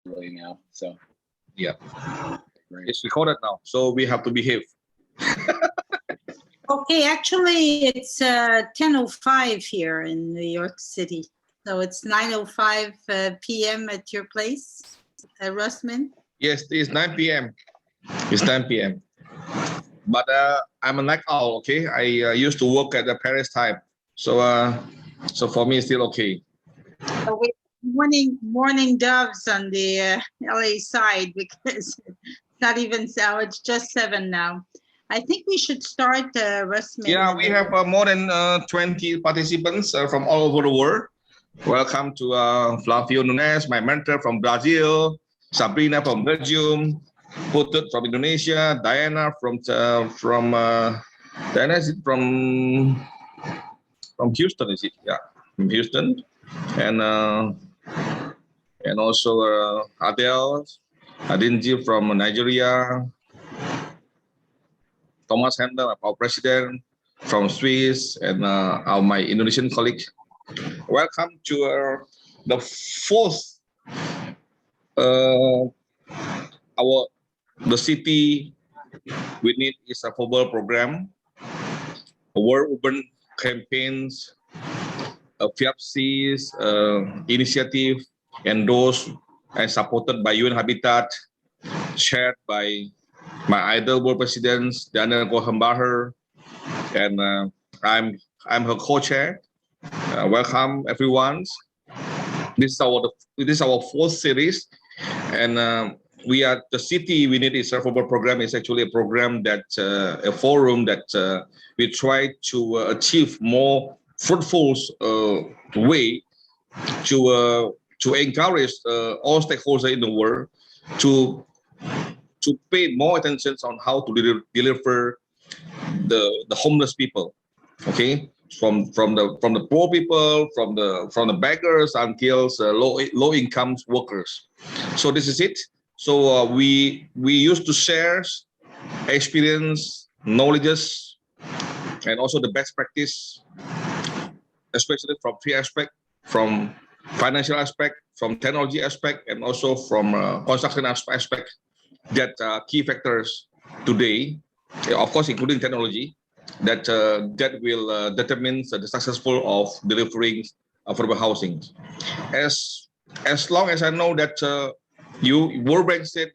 virtually now. So Yeah, great. it's recorded now, so we have to behave. Okay, actually, it's 10:05 here in New York City. So it's 9:05 p.m. at your place, Rusmin? Yes, it's 9 p.m. It's 9 p.m. But I'm a night owl, okay? I used to work at the Paris time. So for me, it's still okay. So we morning doves on the LA side because it's not even so, it's just 7 now. I think we should start, Rusmin. Yeah, we have more than 20 participants from all over the world. Welcome to Flavio Nunes, my mentor from Brazil, Sabrina from Belgium, Putut from Indonesia, Diana Diana is it from Houston, is it? Yeah, from Houston, and also Adele Adinji from Nigeria, Thomas Handel, our president from Swiss, and my Indonesian colleague. Welcome to the fourth the city we need is a football program, World Urban Campaigns, FEHDC's initiative, endorsed and supported by UN Habitat, shared by my idol world presidents, Danielle Grossenbacher, and I'm her co-chair. Welcome everyone. This is our fourth series, and we are the city we need is a football program is actually a program that a forum that we try to achieve more fruitful way to encourage all stakeholders in the world to pay more attention on how to deliver the homeless people, okay, from the poor people, from the beggars until low income workers. So this is it. So we used to share experience, knowledges, and also the best practice, especially from three aspects: from financial aspect, from technology aspect, and also from construction aspect. That key factors today, of course, including technology, that will determine the successful of delivering affordable housing. As long as I know that World Bank said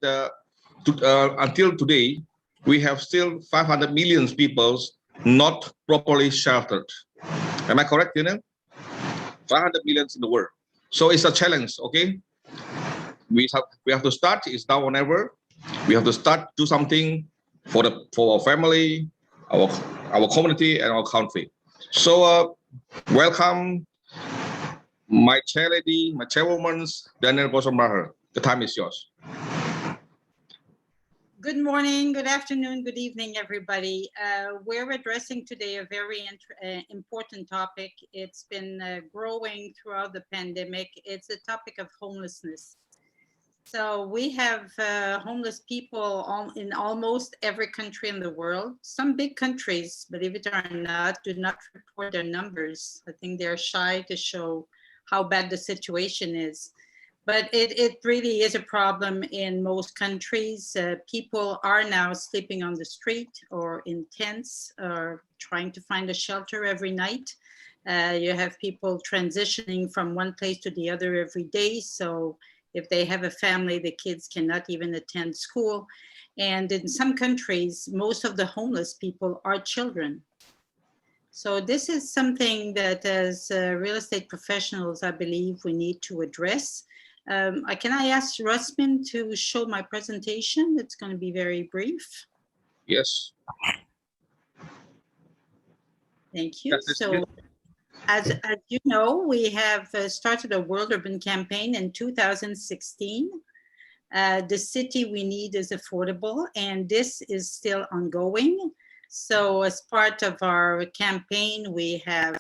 until today we have still 500 million people not properly sheltered. Am I correct, 500 million in the world. So it's a challenge. Okay, we have to start. It's now or never. We have to start do something for our family, our community, and our country. So welcome, my chair lady, my chairwoman, Danielle Grossenbacher. The time is yours. Good morning, good afternoon, good evening, everybody. We're addressing today a very important topic. It's been growing throughout the pandemic. It's a topic of homelessness. So we have homeless people in almost every country in the world. Some big countries, believe it or not, do not report their numbers. I think they're shy to show how bad the situation is. But it really is a problem in most countries. People are now sleeping on the street or in tents or trying to find a shelter every night. You have people transitioning from one place to the other every day. So if they have a family, the kids cannot even attend school. And in some countries, most of the homeless people are children. So this is something that as real estate professionals, I believe we need to address. Can I ask Rusmin to show my presentation? It's going to be very brief. Yes. Thank you. So as you know, we have started a World Urban Campaign in 2016. The city we need is affordable, and this is still ongoing. So as part of our campaign, we have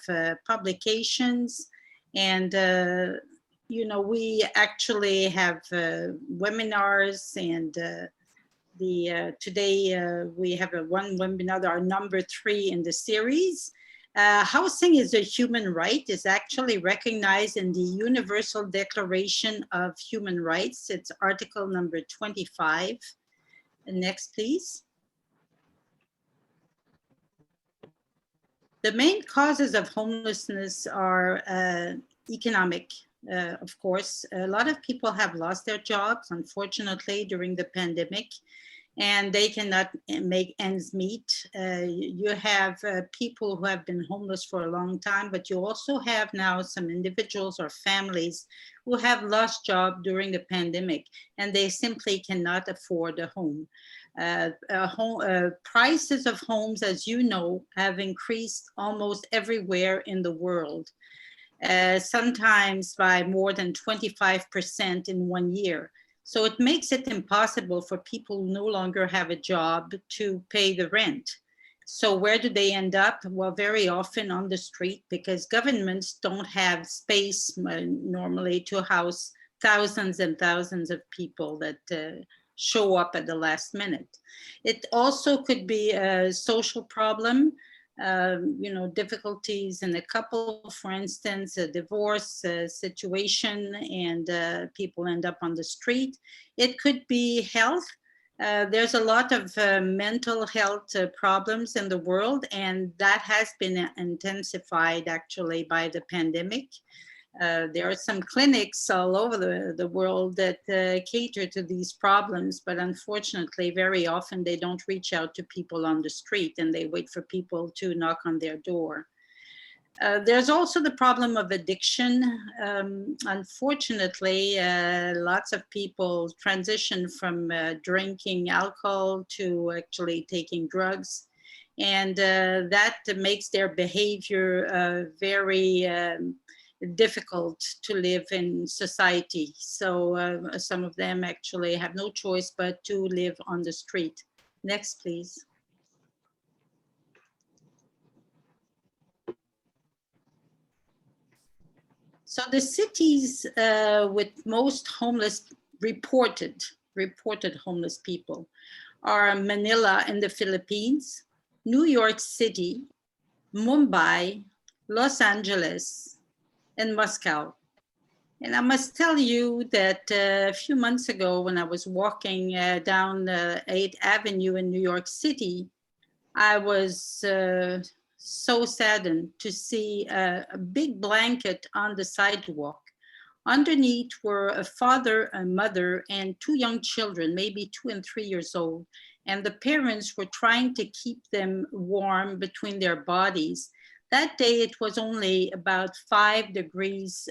publications and we actually have webinars, and today we have one webinar, our number 3 in the series. Housing is a human right. It's actually recognized in the Universal Declaration of Human Rights. It's article number 25. Next, please. The main causes of homelessness are economic, of course. A lot of people have lost their jobs, unfortunately, during the pandemic, and they cannot make ends meet. You have people who have been homeless for a long time, but you also have now some individuals or families who have lost jobs during the pandemic, and they simply cannot afford a home. Prices of homes, as you know, have increased almost everywhere in the world, sometimes by more than 25% in 1 year. So it makes it impossible for people who no longer have a job to pay the rent. So where do they end up? Well, very often on the street, because governments don't have space normally to house thousands and thousands of people that show up at the last minute. It also could be a social problem, difficulties in a couple, for instance, a divorce situation, and people end up on the street. It could be health. There's a lot of mental health problems in the world, and that has been intensified actually by the pandemic. There are some clinics all over the world that cater to these problems, but unfortunately, very often they don't reach out to people on the street and they wait for people to knock on their door. There's also the problem of addiction. Unfortunately, lots of people transition from drinking alcohol to actually taking drugs. And that makes their behavior very difficult to live in society. So some of them actually have no choice but to live on the street. Next, please. So the cities with most reported homeless people are Manila in the Philippines, New York City, Mumbai, Los Angeles, and Moscow. And I must tell you that a few months ago, when I was walking down 8th Avenue in New York City, I was so saddened to see a big blanket on the sidewalk. Underneath were a father, a mother, and 2 young children, maybe 2 and 3 years old. And the parents were trying to keep them warm between their bodies. That day, it was only about 5 degrees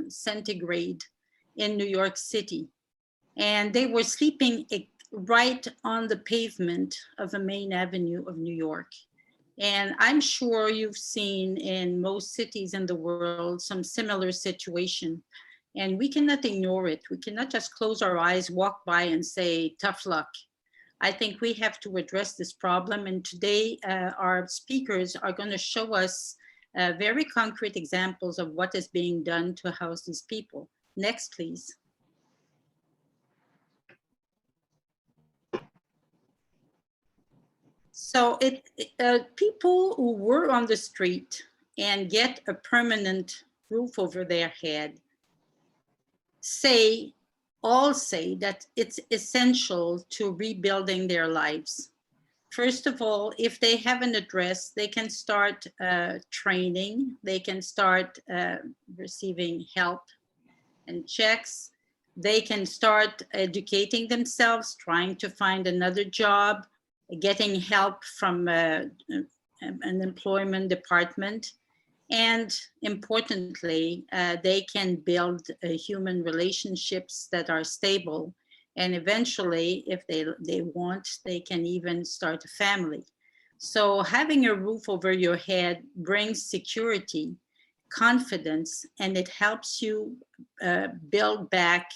centigrade in New York City. And they were sleeping right on the pavement of the main avenue of New York. And I'm sure you've seen in most cities in the world some similar situation. And we cannot ignore it. We cannot just close our eyes, walk by and say, tough luck. I think we have to address this problem. And today, our speakers are going to show us very concrete examples of what is being done to house these people. Next, please. So people who were on the street and get a permanent roof over their head all say that it's essential to rebuilding their lives. First of all, if they have an address, they can start training, they can start receiving help and checks, they can start educating themselves, trying to find another job, getting help from an employment department. And importantly, they can build human relationships that are stable. And eventually, if they want, they can even start a family. So having a roof over your head brings security, confidence, and it helps you build back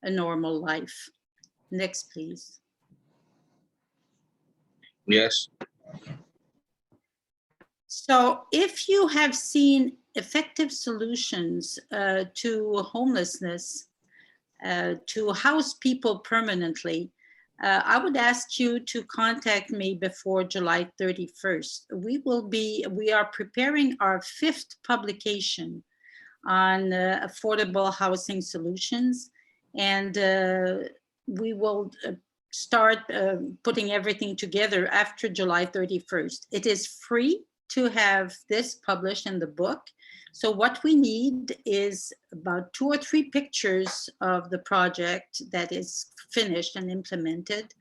a normal life. Next, please. Yes. So if you have seen effective solutions to homelessness, to house people permanently, I would ask you to contact me before July 31st. We are preparing our 5th publication on affordable housing solutions, and we will start putting everything together after July 31st. It is free to have this published in the book. So what we need is about 2 or 3 pictures of the project that is finished and implemented,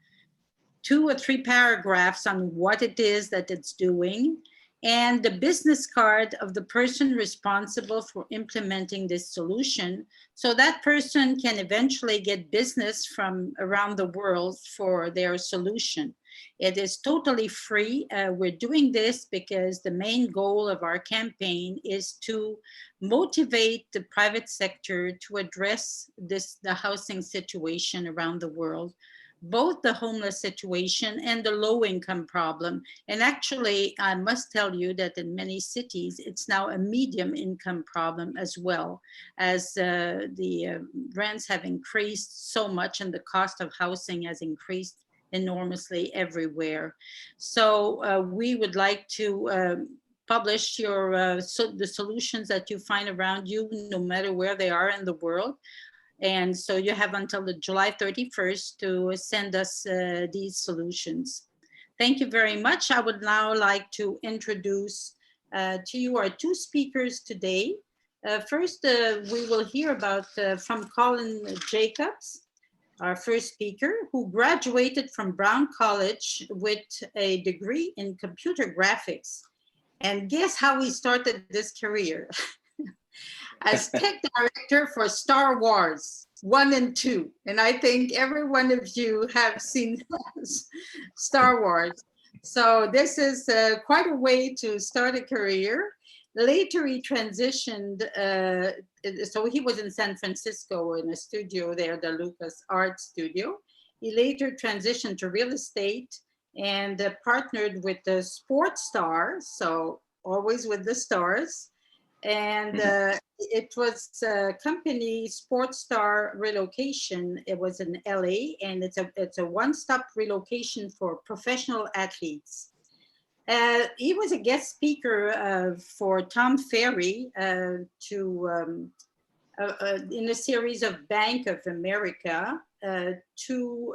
2 or 3 paragraphs on what it is that it's doing, and the business card of the person responsible for implementing this solution. So that person can eventually get business from around the world for their solution. It is totally free. We're doing this because the main goal of our campaign is to motivate the private sector to address the housing situation around the world, both the homeless situation and the low income problem. And actually, I must tell you that in many cities, it's now a medium income problem as well, as the rents have increased so much and the cost of housing has increased enormously everywhere. So we would like to publish the solutions that you find around you, no matter where they are in the world. And so you have until the July 31st to send us these solutions. Thank you very much. I would now like to introduce to you our 2 speakers today. First, we will hear about from Colin Jacobs, our first speaker, who graduated from Brown College with a degree in computer graphics. And guess how he started this career? As tech director for Star Wars 1 and 2. And I think every one of you have seen Star Wars. So this is quite a way to start a career. Later he transitioned, so he was in San Francisco in a studio there, the Lucas Art Studio. He later transitioned to real estate and partnered with the sports stars, so always with the stars. And it was a company, Sports Star Relocation. It was in LA, and it's a one-stop relocation for professional athletes. He was a guest speaker for Tom Ferry in a series of Bank of America to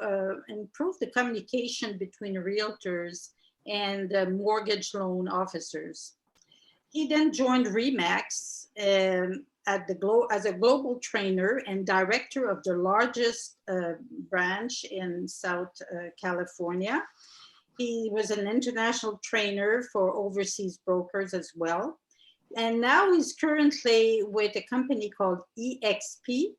improve the communication between realtors and mortgage loan officers. He then joined RE/MAX as a global trainer and director of the largest branch in South California. He was an international trainer for overseas brokers as well. And now he's currently with a company called EXP.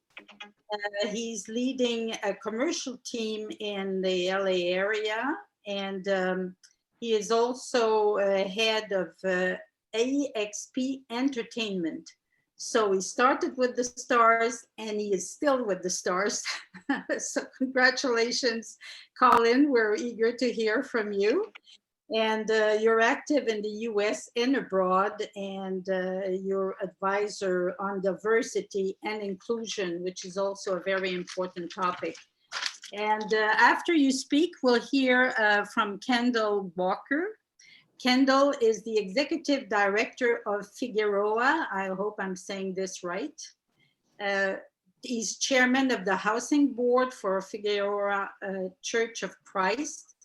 He's leading a commercial team in the LA area. And he is also head of EXP Entertainment. So he started with the stars and he is still with the stars. So congratulations, Colin. We're eager to hear from you. And you're active in the US and abroad, and you're advisor on diversity and inclusion, which is also a very important topic. And after you speak, we'll hear from Kendall Walker. Kendall is the executive director of Figueroa. I hope I'm saying this right. He's chairman of the housing board for Figueroa Church of Christ.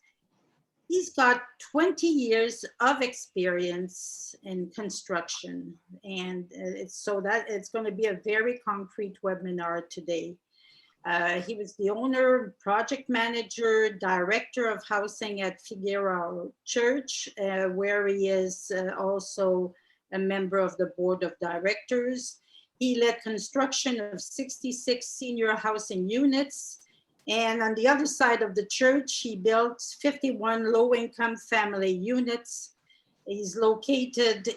He's got 20 years of experience in construction. And it's going to be a very concrete webinar today. He was the owner, project manager, director of housing at Figueroa Church, where he is also a member of the board of directors. He led construction of 66 senior housing units. And on the other side of the church, he built 51 low-income family units. He's located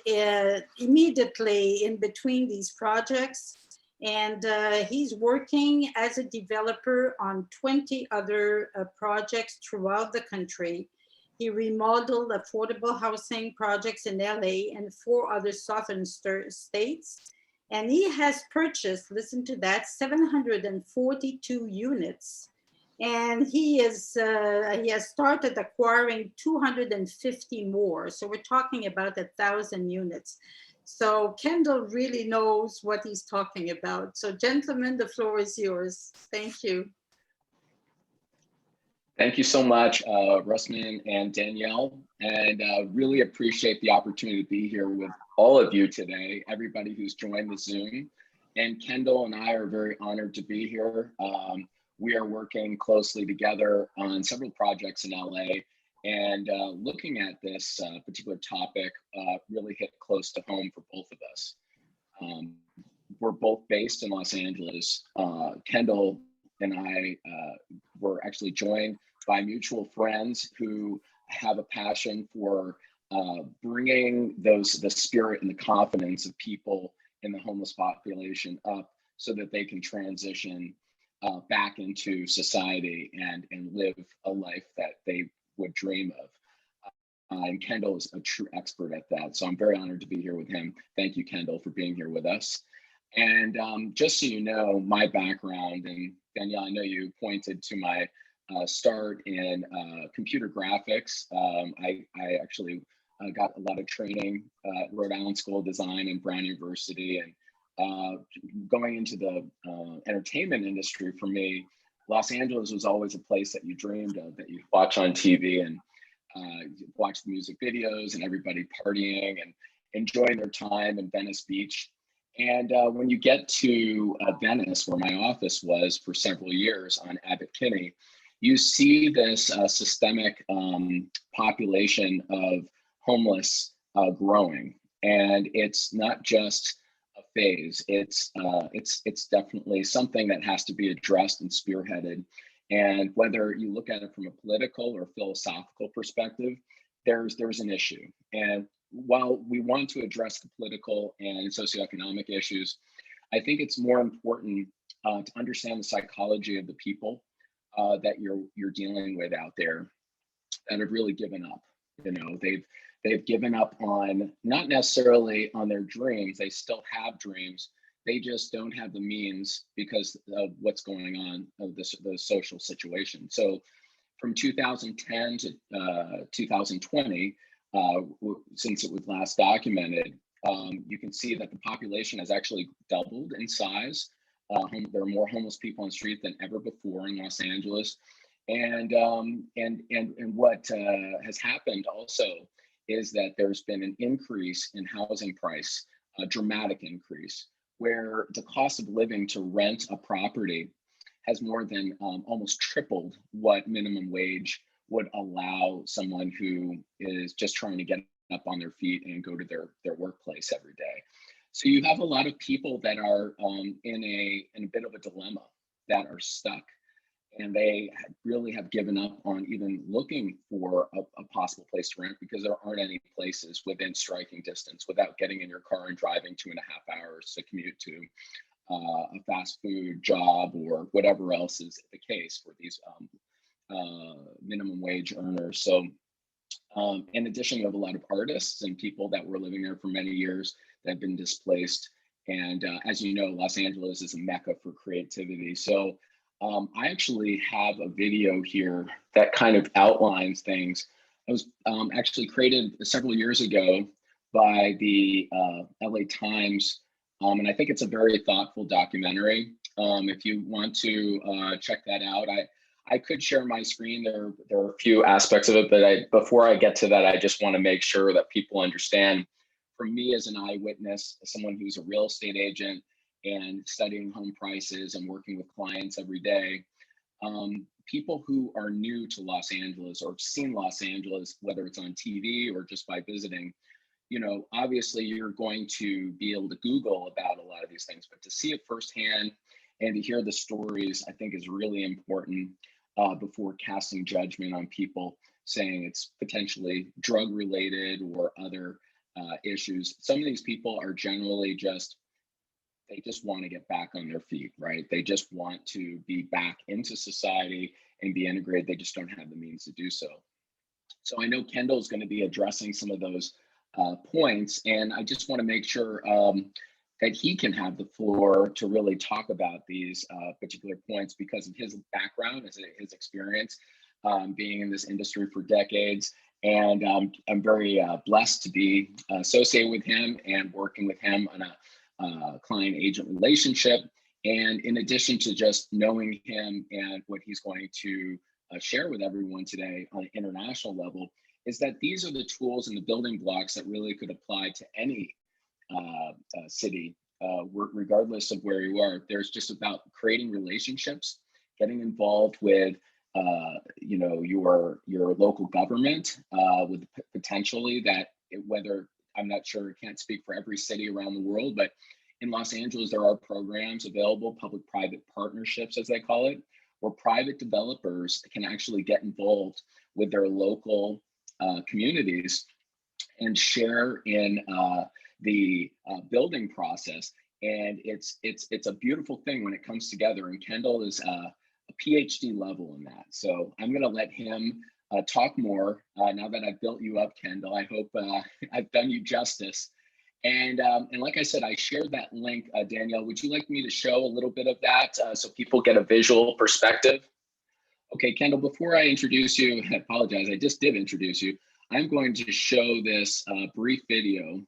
immediately in between these projects. And he's working as a developer on 20 other projects throughout the country. He remodeled affordable housing projects in LA and 4 other southern states. And he has purchased, listen to that, 742 units. And he has started acquiring 250 more. So we're talking about 1,000 units. So Kendall really knows what he's talking about. So gentlemen, the floor is yours. Thank you. Thank you so much, Rusmin and Danielle, and really appreciate the opportunity to be here with all of you today, everybody who's joined the Zoom. And Kendall and I are very honored to be here. We are working closely together on several projects in LA, and looking at this particular topic really hit close to home for both of us. We're both based in Los Angeles. Kendall and I were actually joined by mutual friends who have a passion for bringing the spirit and the confidence of people in the homeless population up so that they can transition back into society and live a life that they would dream of. And Kendall is a true expert at that. So I'm very honored to be here with him. Thank you, Kendall, for being here with us. And just so you know, my background, and Danielle, I know you pointed to my start in computer graphics. I actually got a lot of training at Rhode Island School of Design and Brown University, and going into the entertainment industry for me, Los Angeles was always a place that you dreamed of, that you watch on TV and watch the music videos and everybody partying and enjoying their time in Venice Beach. And when you get to Venice, where my office was for several years on Abbot Kinney, you see this systemic population of homeless growing, and it's not just a phase. It's definitely something that has to be addressed and spearheaded. And whether you look at it from a political or philosophical perspective, there's an issue. And while we want to address the political and socioeconomic issues, I think it's more important to understand the psychology of the people that you're dealing with out there that have really given up. You know, they've given up on, not necessarily on their dreams. They still have dreams. They just don't have the means because of what's going on of the social situation. So from 2010 to 2020, since it was last documented, you can see that the population has actually doubled in size. There are more homeless people on the street than ever before in Los Angeles. And what has happened also is that there's been an increase in housing price, a dramatic increase, where the cost of living to rent a property has more than almost tripled what minimum wage would allow someone who is just trying to get up on their feet and go to their workplace every day. So you have a lot of people that are in a bit of a dilemma, that are stuck, and they really have given up on even looking for a possible place to rent, because there aren't any places within striking distance without getting in your car and driving 2.5 hours to commute to a fast food job or whatever else is the case for these minimum wage earners. So in addition, you have a lot of artists and people that were living there for many years that have been displaced. And as you know, Los Angeles is a mecca for creativity. So I actually have a video here that kind of outlines things. It was actually created several years ago by the LA Times. And I think it's a very thoughtful documentary. If you want to check that out, I could share my screen. There are a few aspects of it, but before I get to that, I just want to make sure that people understand, for me as an eyewitness, as someone who's a real estate agent and studying home prices and working with clients every day, people who are new to Los Angeles or have seen Los Angeles, whether it's on TV or just by visiting, you know, obviously you're going to be able to Google about a lot of these things, but to see it firsthand and to hear the stories, I think is really important before casting judgment on people, saying it's potentially drug related or other issues. Some of these people are generally they just want to get back on their feet, right? They just want to be back into society and be integrated. They just don't have the means to do so. So I know Kendall is going to be addressing some of those points, and I just want to make sure that he can have the floor to really talk about these particular points because of his background, his experience being in this industry for decades. And I'm very blessed to be associated with him and working with him on a client-agent relationship. And in addition to just knowing him and what he's going to share with everyone today on an international level, is that these are the tools and the building blocks that really could apply to any city, regardless of where you are. There's just about creating relationships, getting involved with your local government, with potentially that whether, I'm not sure, can't speak for every city around the world, but in Los Angeles, there are programs available, public-private partnerships, as they call it, where private developers can actually get involved with their local communities and share in the building process. And it's a beautiful thing when it comes together. And Kendall is a PhD level in that. So I'm going to let him talk more now that I've built you up, Kendall. I hope I've done you justice. And like I said, I shared that link. Danielle, would you like me to show a little bit of that so people get a visual perspective? Okay, Kendall, before I introduce you, I apologize, I just did introduce you. I'm going to show this brief video.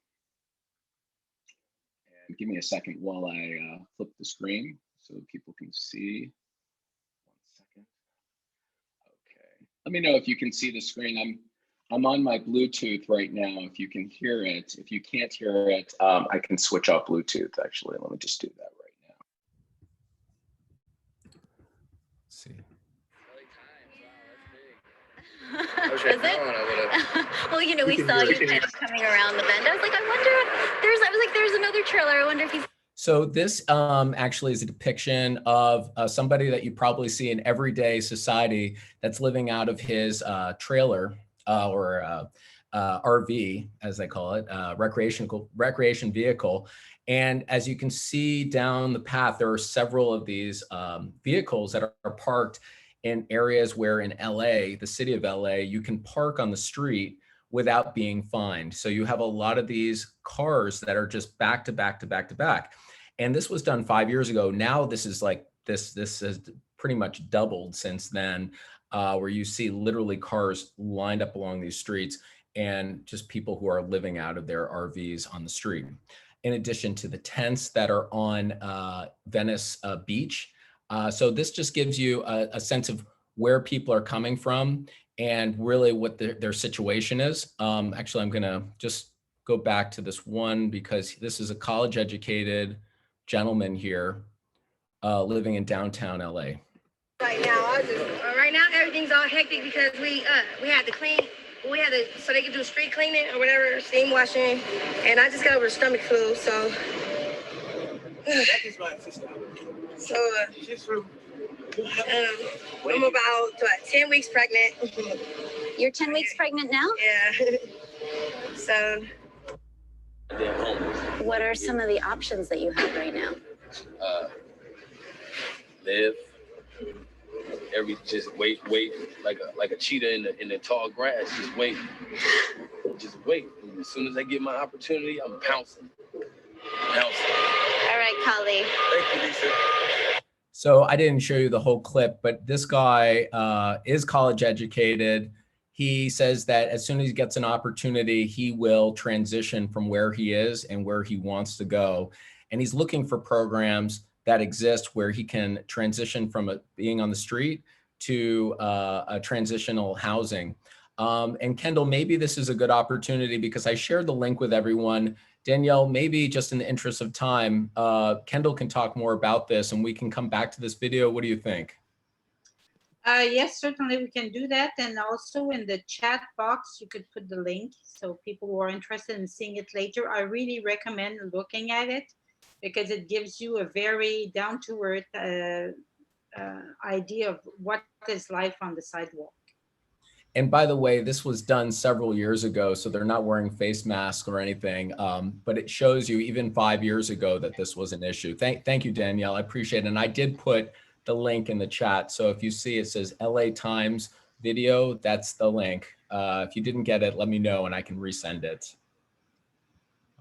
And give me a second while I flip the screen so people can see. 1 second. Okay, let me know if you can see the screen. I'm on my Bluetooth right now, if you can hear it. If you can't hear it, I can switch off Bluetooth, actually. Let me just do that right now. Let's see. Is it? Well, you know, we saw you kind of coming around the bend. I was like, I wonder if there's another trailer. I wonder if he's. So this actually is a depiction of somebody that you probably see in everyday society that's living out of his trailer or RV, as they call it, recreation vehicle. And as you can see down the path, there are several of these vehicles that are parked in areas where in LA, the city of LA, you can park on the street without being fined. So you have a lot of these cars that are just back to back to back to back. And this was done 5 years ago. Now this is like, this has pretty much doubled since then, where you see literally cars lined up along these streets and just people who are living out of their RVs on the street. In addition to the tents that are on Venice Beach. So this just gives you a sense of where people are coming from and really what their situation is. Actually, I'm gonna just go back to this one because this is a college educated gentleman here living in downtown LA. Right now everything's all hectic because we had to clean. So they could do street cleaning or whatever, steam washing, and I just got over the stomach flu, so. I'm about 10 weeks pregnant. You're 10 weeks pregnant now? Yeah. So. What are some of the options that you have right now? Live. Just wait like a cheetah in the tall grass. Just wait. And as soon as I get my opportunity, I'm pouncing. All right, Colin. Thank you, Lisa. So I didn't show you the whole clip, but this guy is college educated. He says that as soon as he gets an opportunity, he will transition from where he is and where he wants to go. And he's looking for programs that exist where he can transition from being on the street to a transitional housing. And Kendall, maybe this is a good opportunity because I shared the link with everyone. Danielle, maybe just in the interest of time, Kendall can talk more about this and we can come back to this video. What do you think? Yes, certainly we can do that. And also in the chat box, you could put the link so people who are interested in seeing it later. I really recommend looking at it because it gives you a very down-to-earth idea of what is life on the sidewalk. And by the way, this was done several years ago, so they're not wearing face masks or anything, but it shows you even 5 years ago that this was an issue. Thank you, Danielle, I appreciate it. And I did put the link in the chat. So if you see it says LA Times video, that's the link. If you didn't get it, let me know and I can resend it.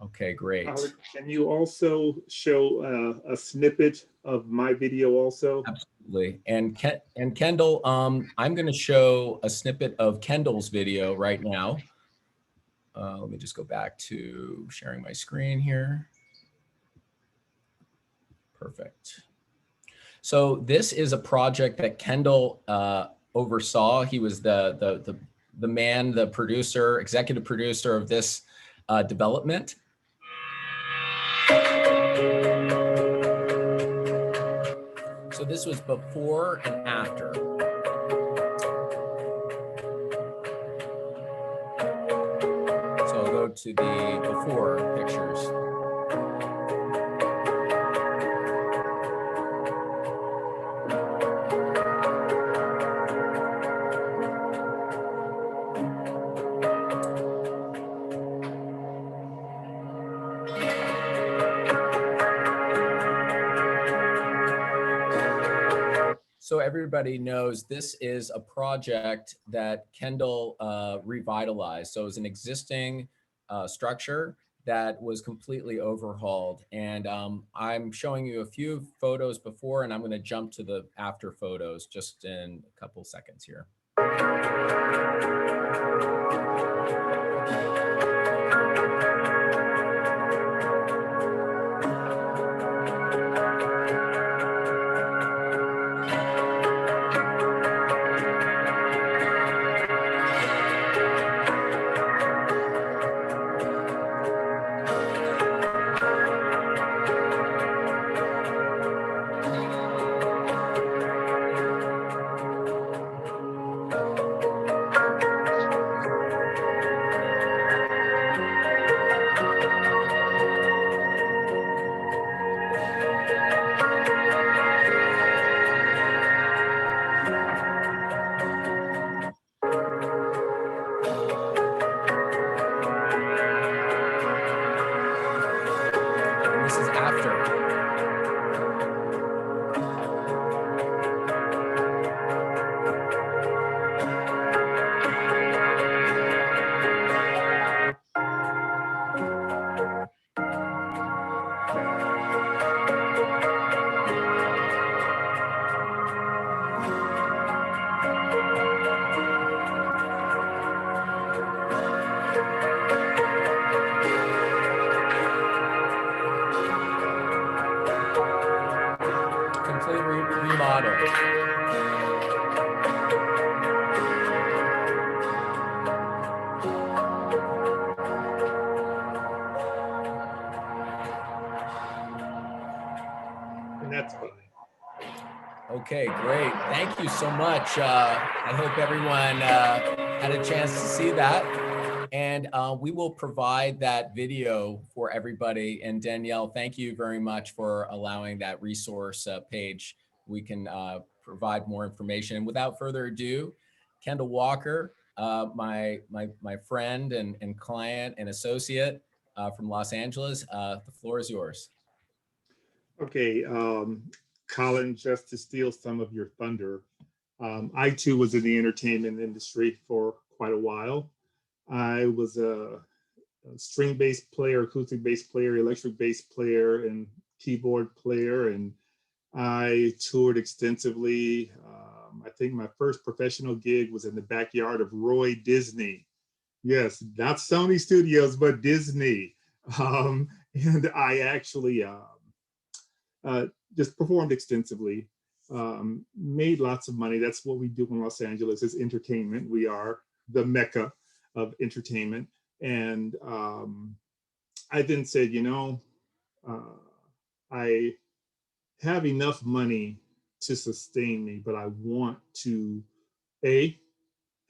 Okay, great. Can you also show a snippet of my video also? Absolutely. And Kendall, I'm going to show a snippet of Kendall's video right now. Let me just go back to sharing my screen here. Perfect. So this is a project that Kendall oversaw. He was the man, the producer, executive producer of this development. So this was before and after. So I'll go to the before pictures. So everybody knows this is a project that Kendall revitalized. So it was an existing structure that was completely overhauled. And I'm showing you a few photos before, and I'm going to jump to the after photos just in a couple seconds here. Okay, great. Thank you so much. I hope everyone had a chance to see that. And we will provide that video for everybody. And Danielle, thank you very much for allowing that resource page. We can provide more information. And without further ado, Kendall Walker, my friend and client and associate from Los Angeles, the floor is yours. Okay, Colin, just to steal some of your thunder, I too was in the entertainment industry for quite a while. I was a string bass player, acoustic bass player, electric bass player, and keyboard player, and I toured extensively. I think my first professional gig was in the backyard of Roy Disney. Yes, not Sony Studios, but Disney. And I actually just performed extensively, made lots of money. That's what we do in Los Angeles is entertainment. We are the mecca of entertainment. And I then said, you know, I have enough money to sustain me, but I want to, A,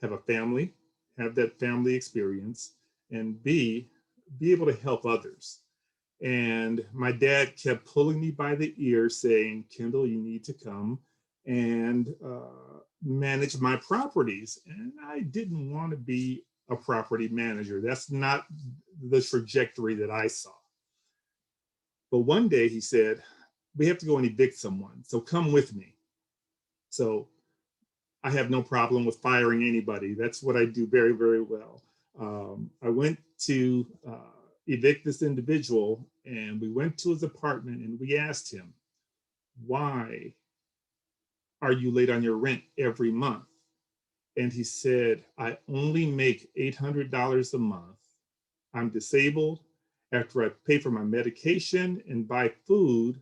have a family, have that family experience, and B, be able to help others. And my dad kept pulling me by the ear saying, Kendall, you need to come and manage my properties. And I didn't want to be a property manager. That's not the trajectory that I saw. But one day he said, we have to go and evict someone, so come with me. So I have no problem with firing anybody. That's what I do very, very well. I went to evict this individual. And we went to his apartment and we asked him, why are you late on your rent every month? And he said, I only make $800 a month. I'm disabled. After I pay for my medication and buy food,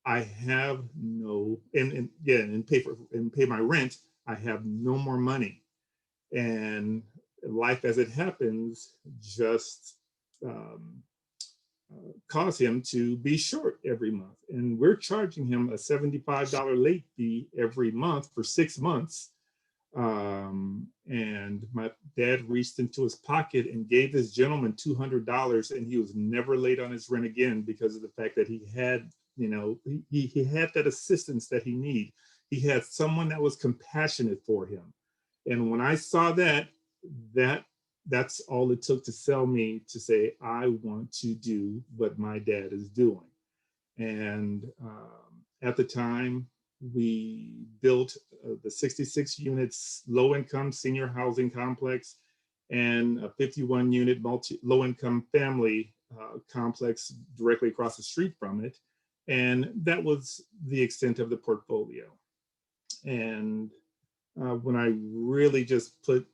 I have no, and pay my rent, I have no more money. And life as it happens just cause him to be short every month. And we're charging him a $75 late fee every month for 6 months. And my dad reached into his pocket and gave this gentleman $200, and he was never late on his rent again because of the fact that he had, you know, he had that assistance that he needed. He had someone that was compassionate for him. And when I saw that, that's all it took to sell me to say, I want to do what my dad is doing. And at the time, we built the 66 units low-income senior housing complex and a 51 unit low-income family complex directly across the street from it. And that was the extent of the portfolio. And when I really just put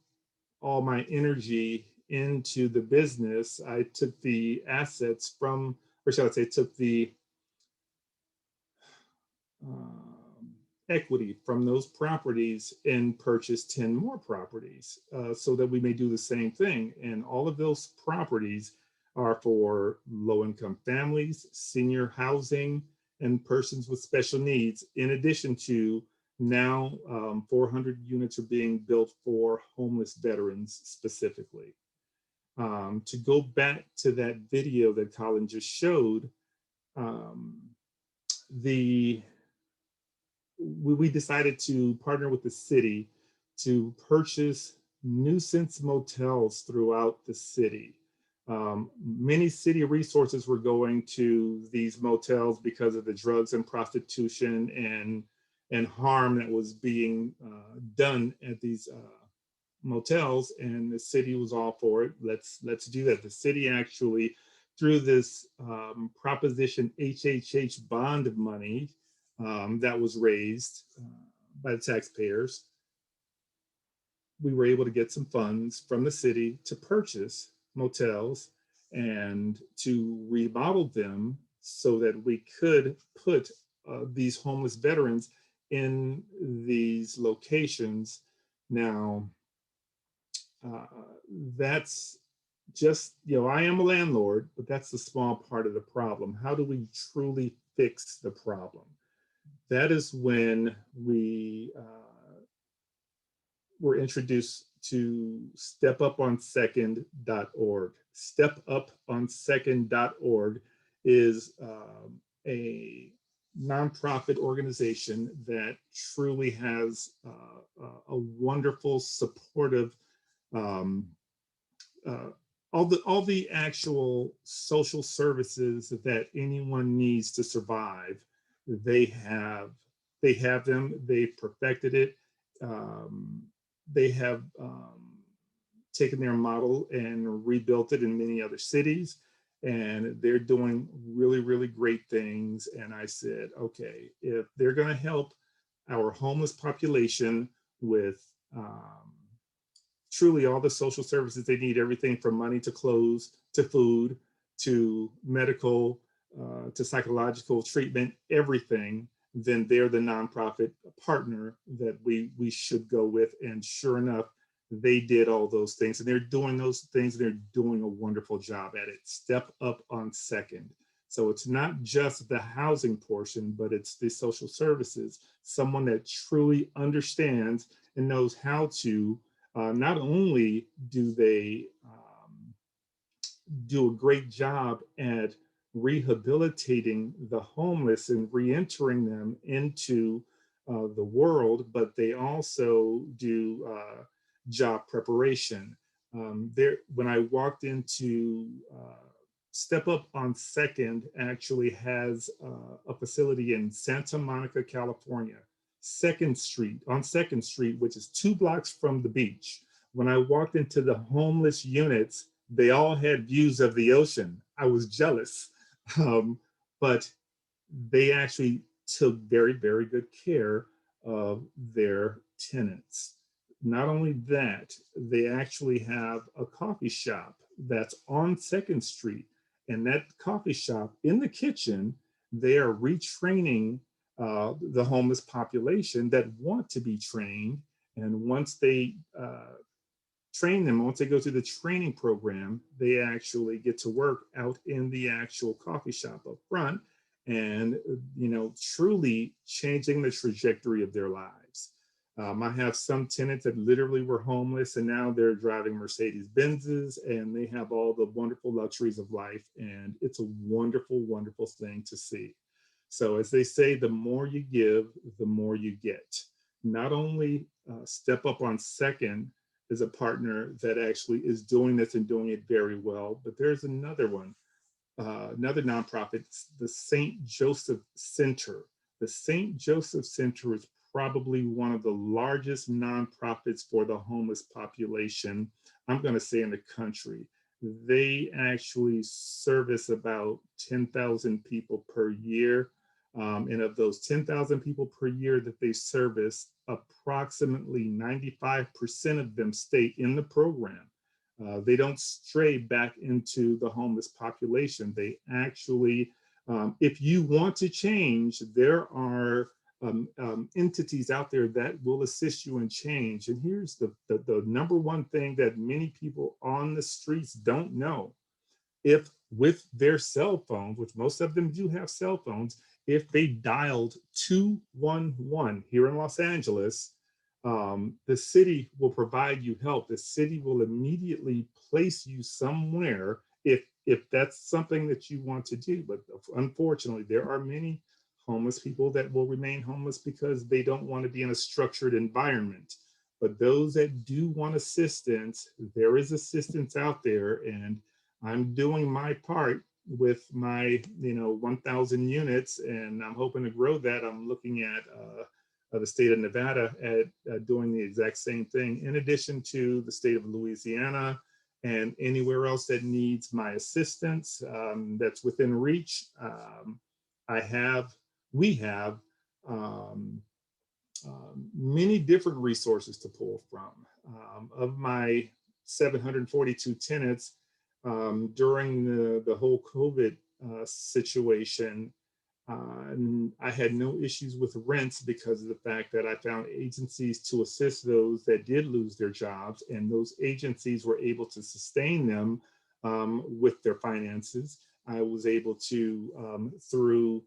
all my energy into the business, I took the assets from, or shall I say, took the equity from those properties and purchased 10 more properties so that we may do the same thing. And all of those properties are for low-income families, senior housing, and persons with special needs, in addition to now 400 units are being built for homeless veterans specifically. To go back to that video that Colin just showed, we decided to partner with the city to purchase nuisance motels throughout the city. Many city resources were going to these motels because of the drugs and prostitution and harm that was being done at these motels, and the city was all for it. Let's do that. The city actually, through this Proposition HHH bond money that was raised by the taxpayers, we were able to get some funds from the city to purchase motels and to remodel them so that we could put these homeless veterans in these locations. Now, that's just, you know, I am a landlord, but that's a small part of the problem. How do we truly fix the problem? That is when we were introduced to stepuponsecond.org. Stepuponsecond.org is a nonprofit organization that truly has a wonderful, supportive, all the actual social services that anyone needs to survive. They have them. They've perfected it. They have taken their model and rebuilt it in many other cities, and they're doing really, really great things. And I said, okay, if they're going to help our homeless population with truly all the social services they need, everything from money to clothes to food to medical to psychological treatment, everything, then they're the nonprofit partner that we should go with. And sure enough, they did all those things, and they're doing those things. They're doing a wonderful job at it. Step Up on Second. So it's not just the housing portion, but it's the social services, someone that truly understands and knows how to, not only do they do a great job at rehabilitating the homeless and re-entering them into the world, but they also do job preparation. When I walked into Step Up on Second, actually has a facility in Santa Monica, California, on 2nd Street, which is 2 blocks from the beach. When I walked into the homeless units, They all had views of the ocean. I was jealous, but they actually took very, very good care of their tenants. Not only that, they actually have a coffee shop that's on 2nd Street. And that coffee shop, in the kitchen, they are retraining the homeless population that want to be trained. And once they train them, once they go through the training program, they actually get to work out in the actual coffee shop up front and, you know, truly changing the trajectory of their lives. I have some tenants that literally were homeless and now they're driving Mercedes Benzes and they have all the wonderful luxuries of life. And it's a wonderful, wonderful thing to see. So as they say, the more you give, the more you get. Not only Step Up on 2nd is a partner that actually is doing this and doing it very well, but there's another one, another nonprofit, the St. Joseph Center. The St. Joseph Center is probably one of the largest nonprofits for the homeless population, I'm going to say, in the country. They actually service about 10,000 people per year. And of those 10,000 people per year that they service, approximately 95% of them stay in the program. They don't stray back into the homeless population. They actually, if you want to change, there are entities out there that will assist you in change. And here's the number one thing that many people on the streets don't know. If with their cell phones, which most of them do have cell phones, if they dialed 211 here in Los Angeles, the city will provide you help. The city will immediately place you somewhere if that's something that you want to do. But unfortunately, there are many homeless people that will remain homeless because they don't want to be in a structured environment. But those that do want assistance, there is assistance out there, and I'm doing my part with my 1,000 units, and I'm hoping to grow that. I'm looking at the state of Nevada at doing the exact same thing, in addition to the state of Louisiana and anywhere else that needs my assistance that's within reach. We have many different resources to pull from. Of my 742 tenants, during the whole COVID situation, I had no issues with rents because of the fact that I found agencies to assist those that did lose their jobs, and those agencies were able to sustain them with their finances. I was able to, through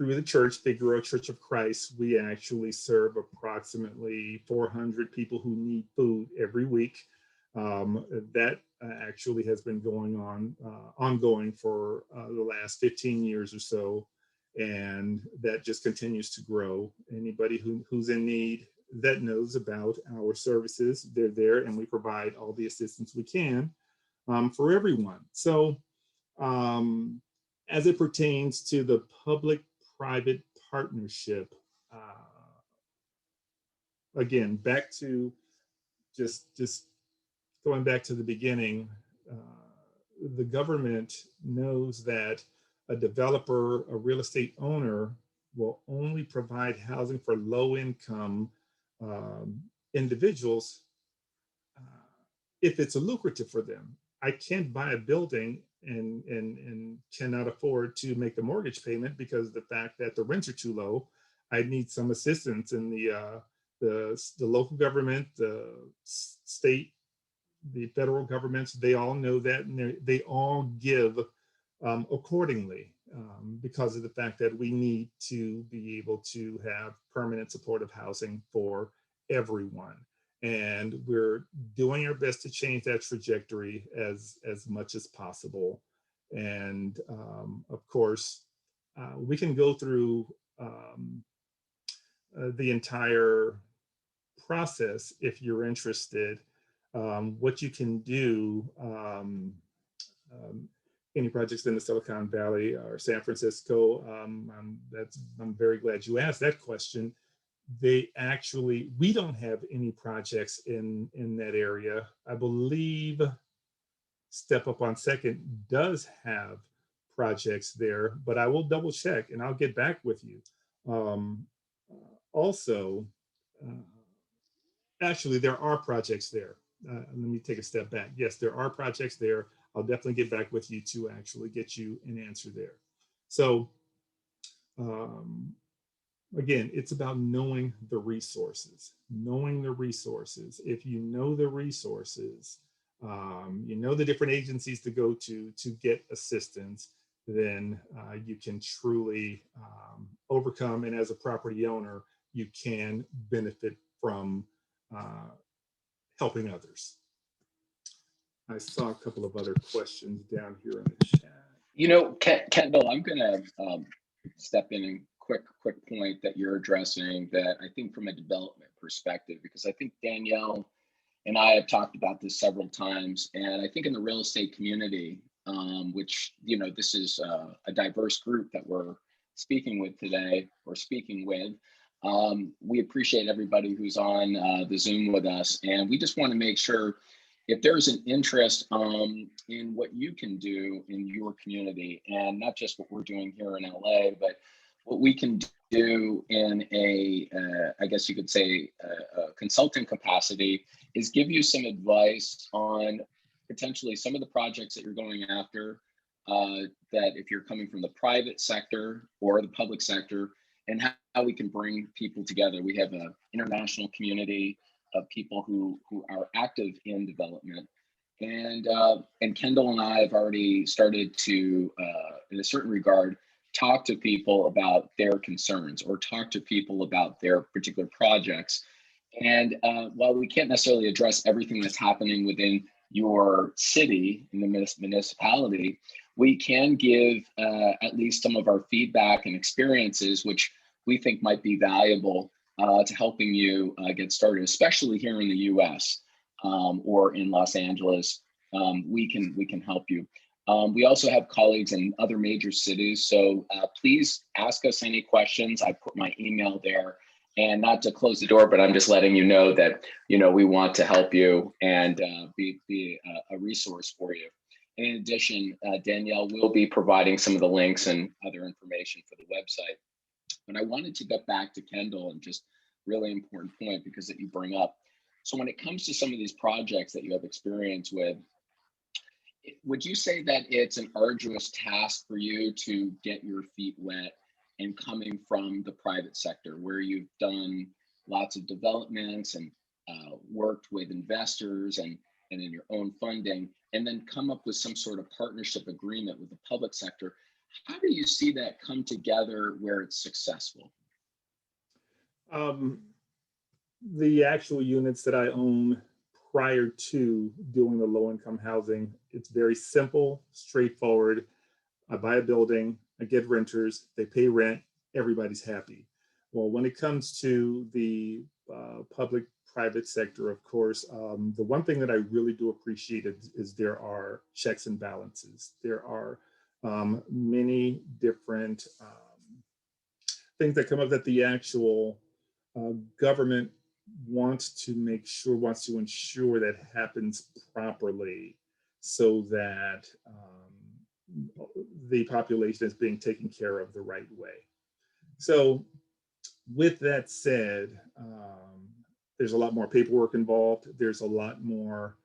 the church, Figueroa Church of Christ, we actually serve approximately 400 people who need food every week. That actually has been going on, ongoing for the last 15 years or so, and that just continues to grow. Anybody who's in need that knows about our services, they're there, and we provide all the assistance we can for everyone. So as it pertains to the public-private partnership, again, back to just going back to the beginning, the government knows that a developer, a real estate owner, will only provide housing for low-income individuals if it's lucrative for them. I can't buy a building and cannot afford to make the mortgage payment because of the fact that the rents are too low. I need some assistance, and the local government, the state, the federal governments, they all know that, and they all give accordingly because of the fact that we need to be able to have permanent supportive housing for everyone. And we're doing our best to change that trajectory as much as possible. And of course, we can go through the entire process if you're interested. What you can do, any projects in the Silicon Valley or San Francisco, I'm very glad you asked that question. we don't have any projects in that area. I believe Step Up on Second does have projects there, but I will double check and I'll get back with you. Also, actually, there are projects there. Let me take a step back. Yes, there are projects there. I'll definitely get back with you to actually get you an answer there. So again, it's about knowing the resources. Knowing the resources. If you know the resources, you know the different agencies to go to get assistance, then you can truly overcome. And as a property owner, you can benefit from helping others. I saw a couple of other questions down here in the chat. You know, Kendall, I'm going to step in and quick point that you're addressing that I think from a development perspective, because I think Danielle and I have talked about this several times, and I think in the real estate community, which, you know, this is a diverse group that we're speaking with today, we appreciate everybody who's on the Zoom with us, and we just want to make sure if there's an interest in what you can do in your community, and not just what we're doing here in LA, but what we can do in a, I guess you could say, a consultant capacity, is give you some advice on potentially some of the projects that you're going after, that if you're coming from the private sector or the public sector, and how we can bring people together. We have an international community of people who are active in development. And Kendall and I have already started to, in a certain regard, talk to people about their concerns or talk to people about their particular projects. And while we can't necessarily address everything that's happening within your city, in the municipality, we can give at least some of our feedback and experiences, which we think might be valuable to helping you get started, especially here in the US or in Los Angeles. We can help you. We also have colleagues in other major cities, so please ask us any questions. I put my email there, and not to close the door, but I'm just letting you know that, you know, we want to help you and be a resource for you. In addition, Danielle will be providing some of the links and other information for the website. But I wanted to get back to Kendall, and just really important point because that you bring up. So when it comes to some of these projects that you have experience with, would you say that it's an arduous task for you to get your feet wet and coming from the private sector, where you've done lots of developments and worked with investors and in your own funding, and then come up with some sort of partnership agreement with the public sector? How do you see that come together where it's successful? The actual units that I own prior to doing the low-income housing, it's very simple, straightforward. I buy a building, I get renters, they pay rent, everybody's happy. Well, when it comes to the public-private sector, of course, the one thing that I really do appreciate is there are checks and balances. There are many different things that come up that the actual government wants to ensure that happens properly, so that the population is being taken care of the right way. So with that said, there's a lot more paperwork involved. There's a lot more,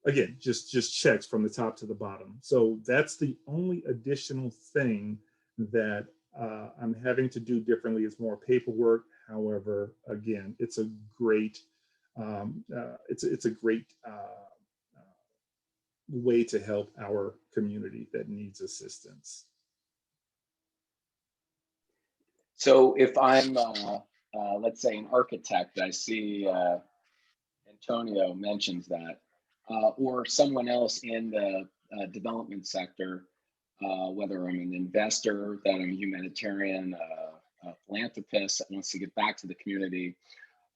again, just checks from the top to the bottom. So that's the only additional thing that I'm having to do differently, is more paperwork. However, again, it's a great, way to help our community that needs assistance. So if I'm, let's say, an architect, I see Antonio mentions that, or someone else in the development sector, whether I'm an investor, that I'm a humanitarian, a philanthropist that wants to give back to the community,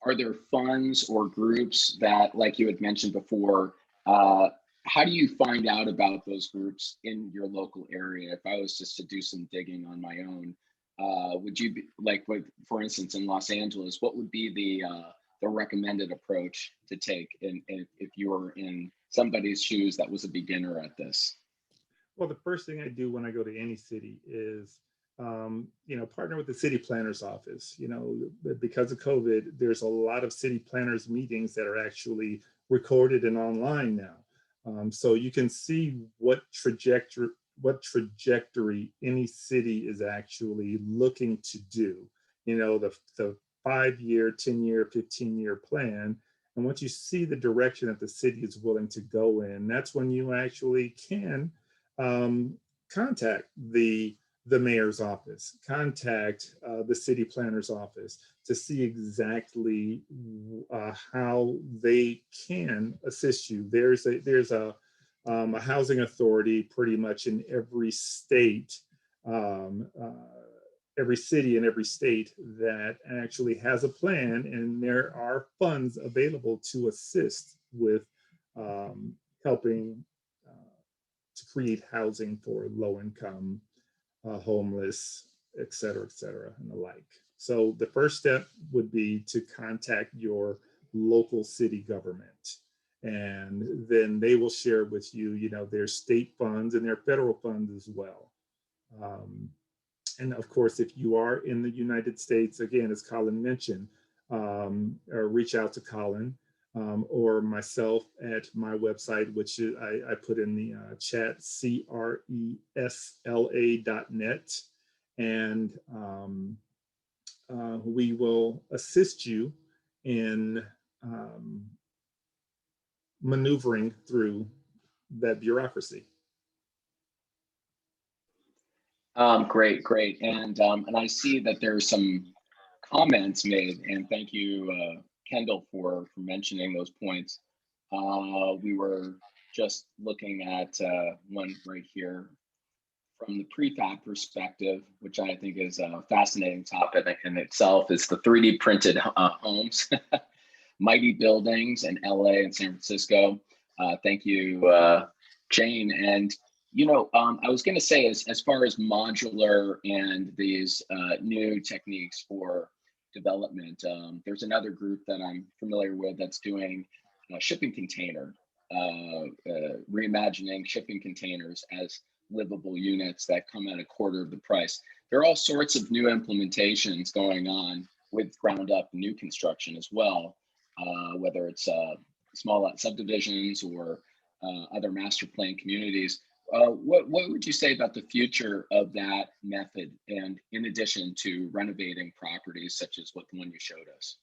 are there funds or groups that, like you had mentioned before, how do you find out about those groups in your local area? If I was just to do some digging on my own, would you be like, for instance, in Los Angeles, what would be the recommended approach to take if you were in somebody's shoes that was a beginner at this? Well, the first thing I do when I go to any city is, partner with the city planner's office. Because of COVID, there's a lot of city planners meetings that are actually recorded and online now. So you can see what trajectory any city is actually looking to do. The 5-year, 10-year, 15-year plan. And once you see the direction that the city is willing to go in, that's when you actually can contact the mayor's office, contact the city planner's office to see exactly how they can assist you. There's a housing authority pretty much in every state, every city in every state that actually has a plan, and there are funds available to assist with helping to create housing for low income, homeless, et cetera, and the like. So the first step would be to contact your local city government, and then they will share with you, their state funds and their federal funds as well. And of course, if you are in the United States, again, as Colin mentioned, reach out to Colin or myself at my website, which is, I put in the chat, cresla.net. And we will assist you in maneuvering through that bureaucracy. Great. And I see that there's some comments made, and thank you, Kendall, for mentioning those points. We were just looking at one right here from the prefab perspective, which I think is a fascinating topic in itself, is the 3D printed homes, mighty buildings in LA and San Francisco. Thank you, Jane. And I was going to say, as far as modular and these new techniques for development, there's another group that I'm familiar with that's doing shipping container, reimagining shipping containers as livable units that come at a quarter of the price. There are all sorts of new implementations going on with ground up new construction as well, whether it's small subdivisions or other master plan communities. What would you say about the future of that method, and in addition to renovating properties such as the one you showed us?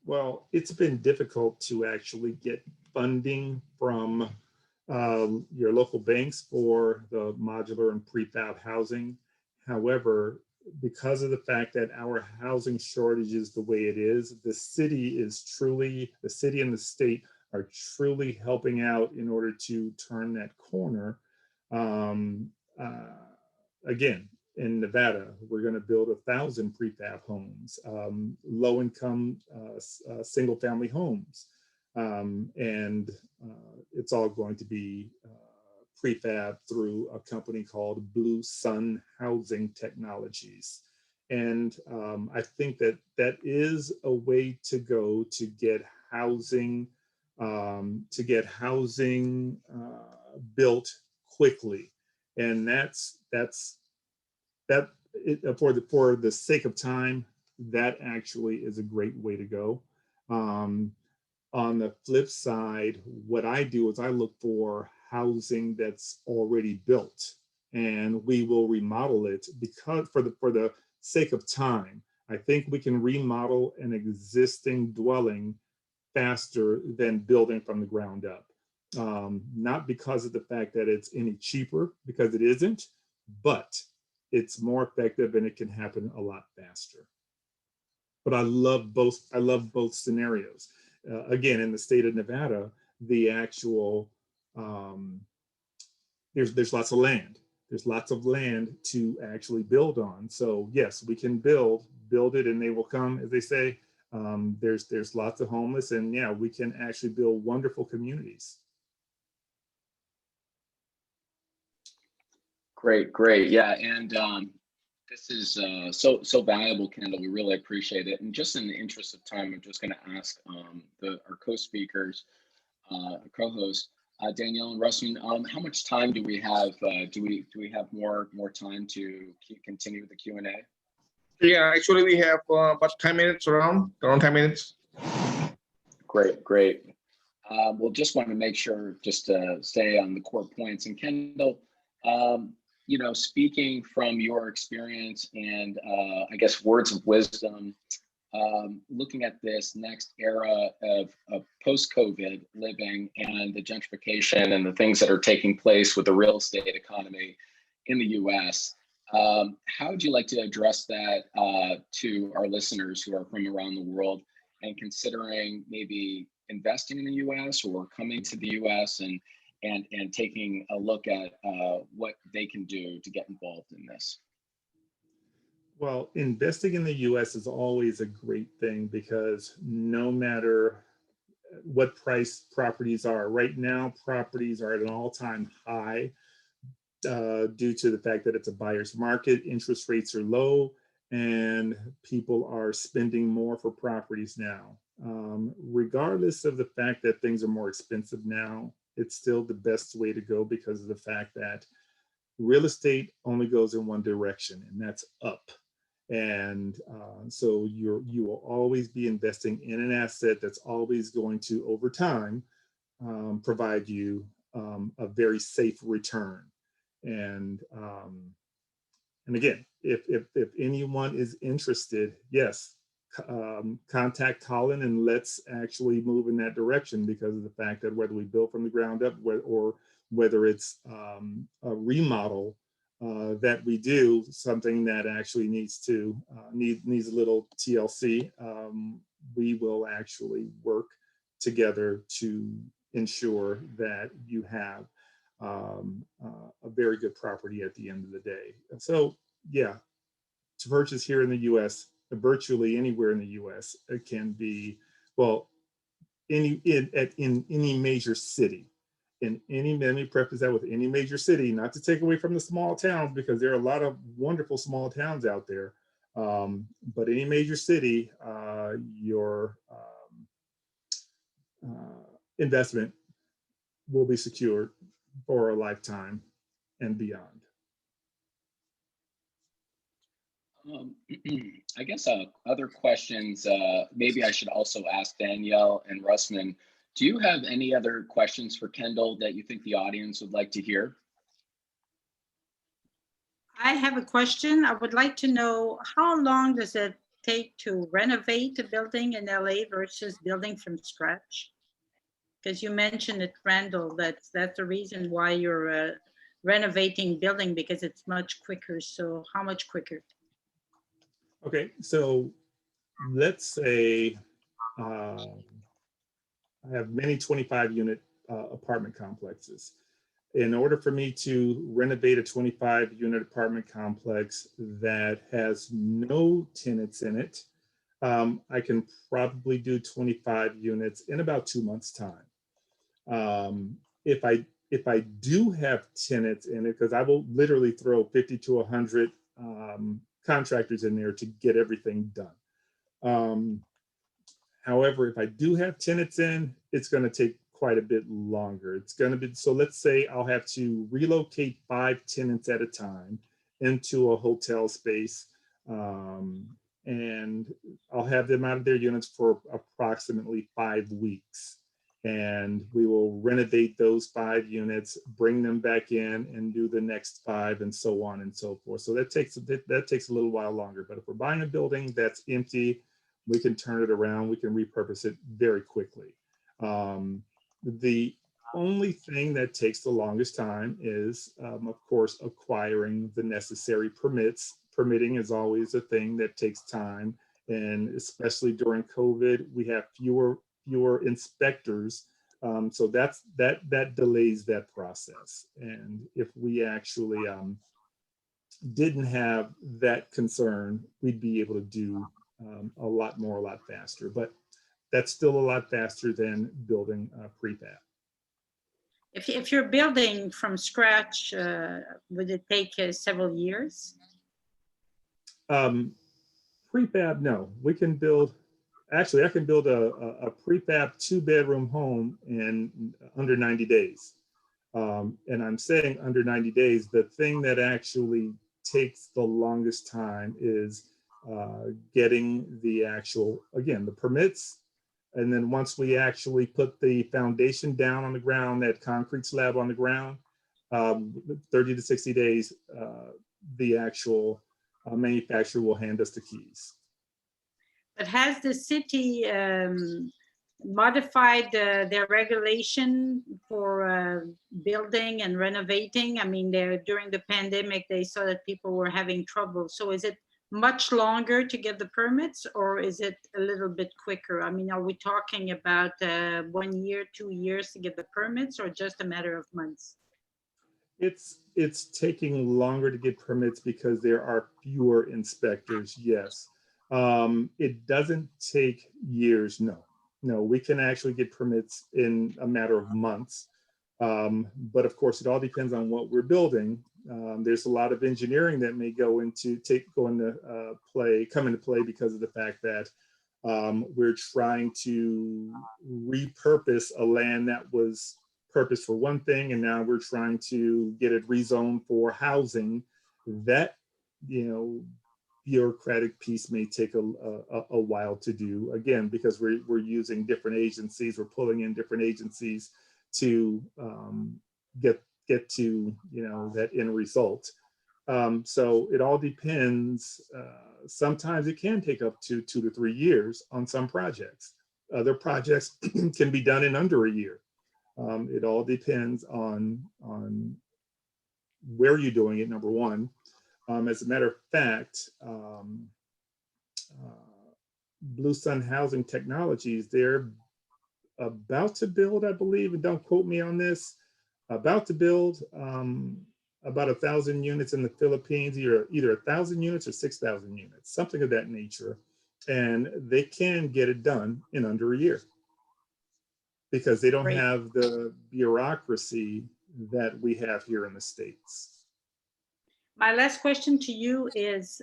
Well, it's been difficult to actually get funding from your local banks for the modular and prefab housing. However, because of the fact that our housing shortage is the way it is, the city and the state are truly helping out in order to turn that corner. Again, in Nevada, we're going to build 1,000 prefab homes, low-income single-family homes, and it's all going to be prefab through a company called Blue Sun Housing Technologies. And I think that is a way to go to get housing built quickly, and for the sake of time, that actually is a great way to go. On the flip side, what I do is I look for housing that's already built, and we will remodel it, because for the sake of time, I think we can remodel an existing dwelling faster than building from the ground up. Not because of the fact that it's any cheaper, because it isn't, but it's more effective and it can happen a lot faster. But I love both scenarios. Again, in the state of Nevada, the actual, there's lots of land. There's lots of land to actually build on. So yes, we can build it, and they will come, as they say. There's lots of homeless, and yeah, we can actually build wonderful communities. Great. Yeah, and This is so valuable, Kendall. We really appreciate it. And just in the interest of time, I'm just going to ask our co-speakers, co-hosts, Danielle and Rusmin, how much time do we have? Do we have more time to continue the Q&A? Yeah, actually we have about 10 minutes around 10 minutes. Great. We'll just want to make sure just to stay on the core points. And Kendall, speaking from your experience and I guess words of wisdom, looking at this next era of post-COVID living and the gentrification and the things that are taking place with the real estate economy in the US, how would you like to address that to our listeners who are from around the world and considering maybe investing in the US or coming to the US and taking a look at what they can do to get involved in this? Well, investing in the US is always a great thing because no matter what price properties are, right now properties are at an all-time high due to the fact that it's a buyer's market, interest rates are low, and people are spending more for properties now. Regardless of the fact that things are more expensive now, it's still the best way to go because of the fact that real estate only goes in one direction, and that's up. And so you will always be investing in an asset that's always going to, over time, provide you a very safe return. And again, if anyone is interested, yes, contact Colin and let's actually move in that direction because of the fact that whether we build from the ground up or whether it's a remodel that we do, something that actually needs a little TLC, we will actually work together to ensure that you have a very good property at the end of the day. So yeah, to purchase here in the US, virtually anywhere in the US, it can be, well, in any major city. Let me preface that with any major city, not to take away from the small towns, because there are a lot of wonderful small towns out there. But any major city, your investment will be secured for a lifetime and beyond. I guess other questions, maybe I should also ask Danielle and Rusmin. Do you have any other questions for Kendall that you think the audience would like to hear? I have a question. I would like to know, how long does it take to renovate a building in LA versus building from scratch? Because you mentioned at Randall, that's the reason why you're renovating building, because it's much quicker. So how much quicker? Okay, so let's say I have many 25-unit apartment complexes. In order for me to renovate a 25-unit apartment complex that has no tenants in it, I can probably do 25 units in about 2 months' time. If I do have tenants in it, because I will literally throw 50 to 100 contractors in there to get everything done. However, if I do have tenants in, it's going to take quite a bit longer. It's going to be, so let's say I'll have to relocate 5 tenants at a time into a hotel space, and I'll have them out of their units for approximately 5 weeks. And we will renovate those 5 units, bring them back in and do the next 5 and so on and so forth. So that takes a little while longer. But if we're buying a building that's empty, we can turn it around, we can repurpose it very quickly. The only thing that takes the longest time is, of course, acquiring the necessary permits. Permitting is always a thing that takes time. And especially during COVID, we have fewer inspectors. So that delays that process. And if we actually didn't have that concern, we'd be able to do a lot faster. But that's still a lot faster than building prefab. If you're building from scratch, would it take several years? Prefab, no. We can build, actually, I can build a prefab 2-bedroom home in under 90 days. And I'm saying under 90 days, the thing that actually takes the longest time is getting the actual, again, the permits. And then once we actually put the foundation down on the ground, that concrete slab on the ground, 30 to 60 days, the actual manufacturer will hand us the keys. But has the city modified their regulation for building and renovating? I mean, during the pandemic, they saw that people were having trouble. So is it much longer to get the permits, or is it a little bit quicker? I mean, are we talking about 1 year, 2 years to get the permits, or just a matter of months? It's taking longer to get permits because there are fewer inspectors, yes. It doesn't take years, no. No, we can actually get permits in a matter of months. But of course, it all depends on what we're building. There's a lot of engineering that may come into play because of the fact that we're trying to repurpose a land that was purposed for one thing, and now we're trying to get it rezoned for housing. That, bureaucratic piece may take a while to do, again, because we're using different agencies, we're pulling in different agencies to get to that end result. So it all depends. Sometimes it can take up to 2 to 3 years on some projects. Other projects can be done in under a year. It all depends on where you're doing it, number one. As a matter of fact, Blue Sun Housing Technologies, they're about to build, I believe, and don't quote me on this, about to build about 1,000 units in the Philippines, either 1,000 units or 6,000 units, something of that nature. And they can get it done in under a year because they don't have the bureaucracy that we have here in the States. My last question to you is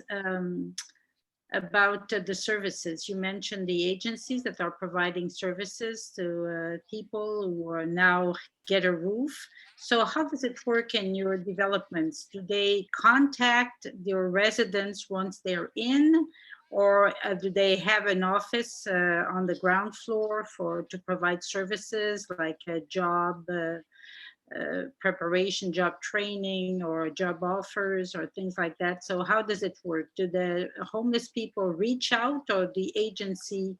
about the services. You mentioned the agencies that are providing services to people who are now get a roof. So how does it work in your developments? Do they contact your residents once they're in, or do they have an office on the ground floor to provide services like a job preparation, job training, or job offers, or things like that? So how does it work? Do the homeless people reach out, or the agency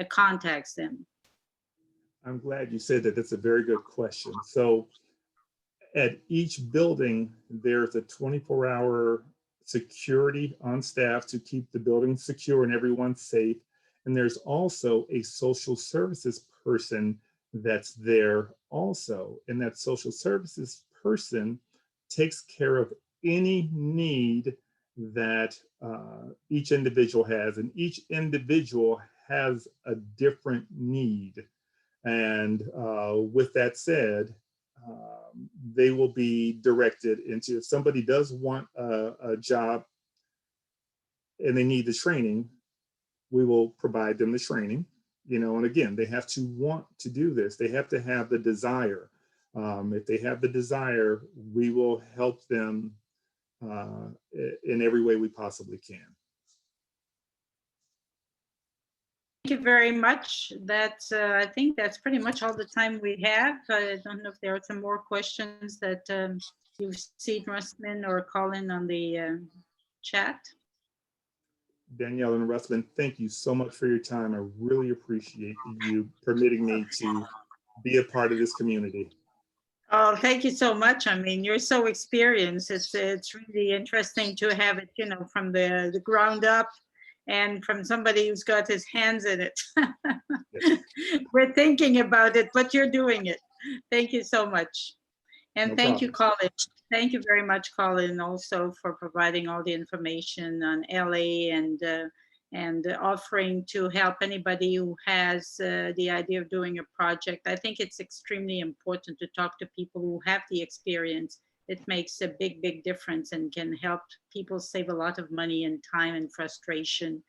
contacts them? I'm glad you said that. That's a very good question. So at each building, there's a 24-hour security on staff to keep the building secure and everyone safe. And there's also a social services person that's there also. And that social services person takes care of any need that each individual has. And each individual has a different need. And with that said, they will be directed into, if somebody does want a job and they need the training, we will provide them the training, and again, they have to want to do this. They have to have the desire. If they have the desire, we will help them in every way we possibly can. Thank you very much. That's I think that's pretty much all the time we have. I don't know if there are some more questions that you've seen, Rusmin or Colin, on the chat. Danielle and Rusmin, thank you so much for your time. I really appreciate you permitting me to be a part of this community. Oh, thank you so much. I mean, you're so experienced. It's really interesting to have it, from the ground up, and from somebody who's got his hands in it. Yes. We're thinking about it, but you're doing it. Thank you so much. And No thank you, problem. Colin. Thank you very much, Colin, also for providing all the information on LA and offering to help anybody who has the idea of doing a project. I think it's extremely important to talk to people who have the experience it makes a big, big difference and can help people save a lot of money and time and frustration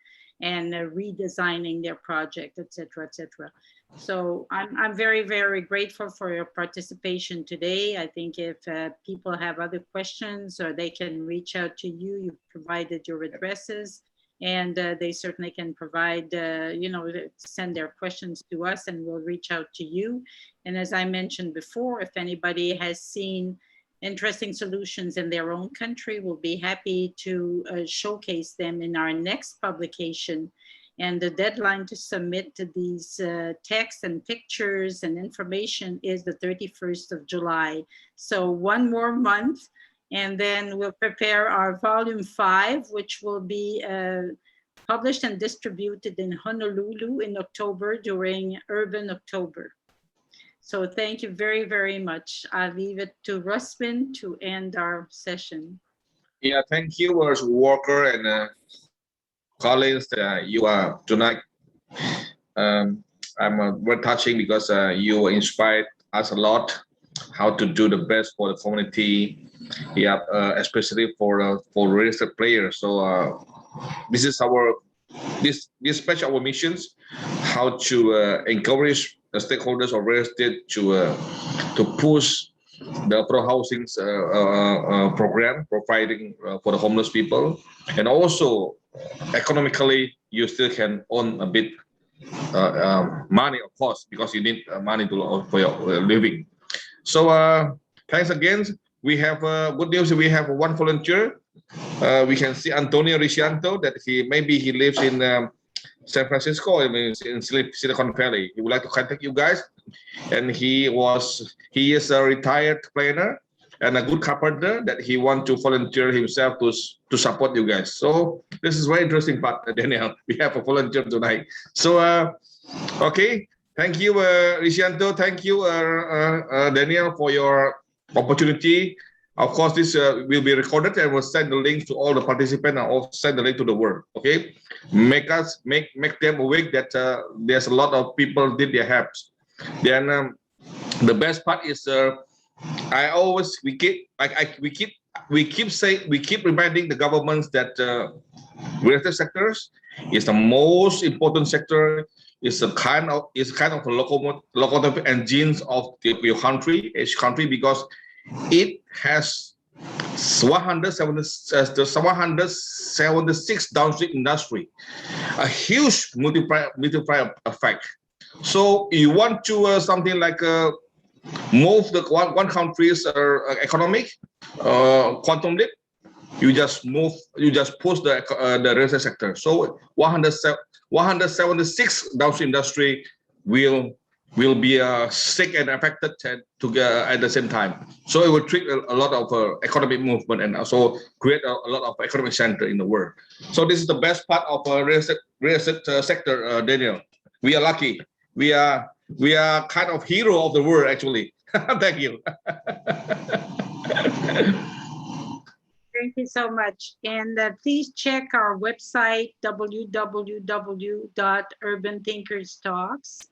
and redesigning their project, et cetera, et cetera. So I'm very, very grateful for your participation today. I think if people have other questions, or they can reach out to you, you've provided your addresses, and they certainly can provide, send their questions to us, and we'll reach out to you. And as I mentioned before, if anybody has seen interesting solutions in their own country, we'll be happy to showcase them in our next publication. And the deadline to submit to these texts and pictures and information is the 31st of July. So one more month, and then we'll prepare our volume 5, which will be published and distributed in Honolulu in October during Urban October. So thank you very, very much. I'll leave it to Rusmin to end our session. Yeah, thank you, Walker and Colin. You are tonight. I'm very touching because you inspired us a lot how to do the best for the community. Yeah, especially for real estate players. So this is this much our missions, how to encourage the stakeholders of real estate to push the pro-housing program, providing for the homeless people, and also economically you still can earn a bit money, of course, because you need money for your living. So thanks again. We have good news. We have one volunteer. We can see Antonio Ricianto, that he lives in San Francisco, in Silicon Valley. He would like to contact you guys, and he is a retired planner and a good carpenter that he wants to volunteer himself to support you guys. So this is very interesting part, Danielle. We have a volunteer tonight. So okay, thank you, Ricianto. Thank you, Danielle, for your opportunity. Of course, this will be recorded, and we'll send the link to all the participants, and also send the link to the world. Okay, make them awake that there's a lot of people did their help. Then the best part is we keep reminding the governments that real estate sectors is the most important sector. It's kind of a locomotive engines of your country, each country, because it has 176 downstream industry, a huge multiplier effect. So you want to something like move the one country's economic quantum leap, you just push the real estate sector. So 176 downstream industry will be sick and affected together at the same time. So it will trigger a lot of economic movement and also create a lot of economic center in the world. So this is the best part of real estate sector, Daniel. We are lucky. We are kind of hero of the world, actually. Thank you. Thank you so much. And please check our website, www.urbanthinkerstalks.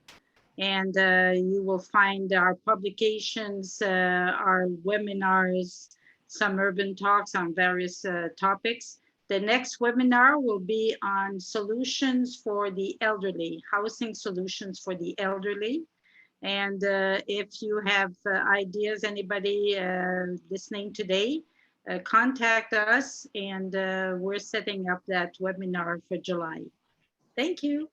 And you will find our publications, our webinars, some urban talks on various topics. The next webinar will be on solutions for the elderly, housing solutions for the elderly. And if you have ideas, anybody listening today, contact us, and we're setting up that webinar for July. Thank you.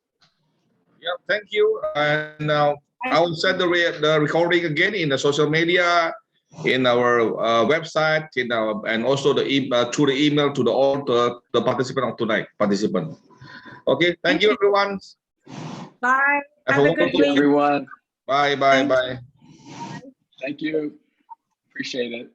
Yeah, thank you. And now I will send the recording again in the social media, in our website, and also through the email to all the participants of tonight. Okay, thank you, everyone. Bye. Have a good week, everyone. Bye. Thank you. Appreciate it.